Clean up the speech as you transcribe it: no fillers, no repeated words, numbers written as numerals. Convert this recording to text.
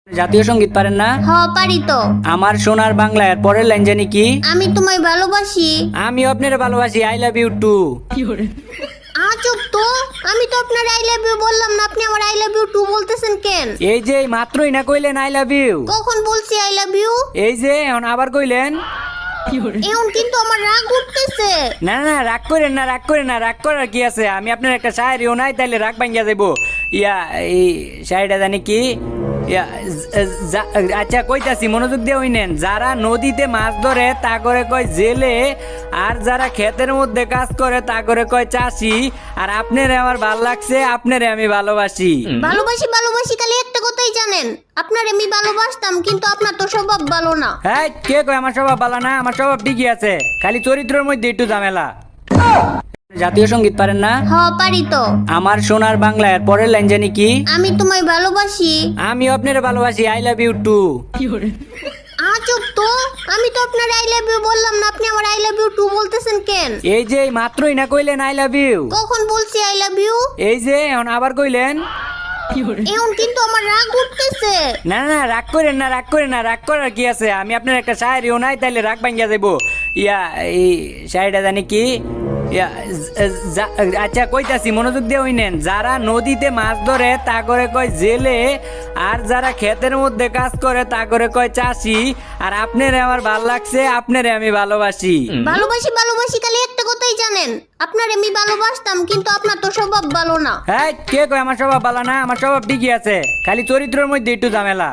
জাতীয় সঙ্গীত পারেন না? হ পারি তো। আমার সোনার বাংলা এর পরের লাইন জানি কি? আমি তোমায় ভালোবাসি। আমি আপনার ভালোবাসি, আই লাভ ইউ টু। চুপ তো, আমি তো আপনার আই লাভ ইউ বললাম না, আপনি আমার আই লাভ ইউ টু বলতেছেন কেন? এই যে মাত্রই না কইলেন আই লাভ ইউ। কখন বলছি আই লাভ ইউ? এই যে এখন আবার কইলেন। এখন কিন্তু আমার রাগ উঠতেছে। না না রাগ করেন না, রাগ করেন না, রাগ করার কি আছে? আমি আপনার একটা শায়েরিও নাই, তাইলে রাগ ভাঙ্গিয়া যাইবো। এই শায়েরিটা জানি কি? আচ্ছা কইতাছি, মনোযোগ দিয়ে হইনেন। যারা নদীতে মাছ ধরে তা করে কয় জেলে, আর যারা ক্ষেতের মধ্যে কাজ করে তা করে কয় চাষি। আর আপনারে আমার ভাল লাগছে, আপনারে আমি ভালোবাসি। ভালোবাসি ভালোবাসি খালি একটা কথাই জানেন, আপনার আমি ভালোবাসতাম, কিন্তু আপনার তো স্বভাব ভালো না। হ্যাঁ, কে কয় আমার স্বভাব ভালো না? আমার স্বভাব ঠিকই আছে, খালি চরিত্রের মধ্যে একটু ঝামেলা। জাতীয় সঙ্গীত পারেন না? হ পারি তো। আমার সোনার বাংলা এর পরের লাইন জানি কি? আমি তোমায় ভালোবাসি। আমি আপনার ভালোবাসি, আই লাভ ইউ টু। চুপ তো, আমি তো আপনার আই লাভ ইউ বললাম না, আপনি আমার আই লাভ ইউ টু বলতেছেন কেন? এই যে মাত্রই না কইলেন আই লাভ ইউ। কখন বলছি আই লাভ ইউ? এই যে এখন আবার কইলেন। এখন কিন্তু আমার রাগ উঠতেছে। না না রাগ করেন না, রাগ করেন না, রাগ করার কি আছে? আমি আপনার একটা শায়েরিও নাই, তাইলে রাগ ভাঙ্গিয়া যাইবো। এই শায়েরিটা জানি কি? আচ্ছা কইতাছি, মনোযোগ দিয়ে হইনেন। যারা নদীতে মাছ ধরে তা করে কয় জেলে, আর যারা ক্ষেতের মধ্যে কাজ করে তা করে কয় চাষি। আর আপনারে আমার ভাল লাগছে, আপনারে আমি ভালোবাসি। ভালোবাসি ভালোবাসি খালি একটা কথাই জানেন, আপনার আমি ভালোবাসতাম, কিন্তু আপনার তো স্বভাব ভালো না। হ্যাঁ, কে কয় আমার স্বভাব ভালো না? আমার স্বভাব ঠিকই আছে, খালি চরিত্রের মধ্যে একটু ঝামেলা।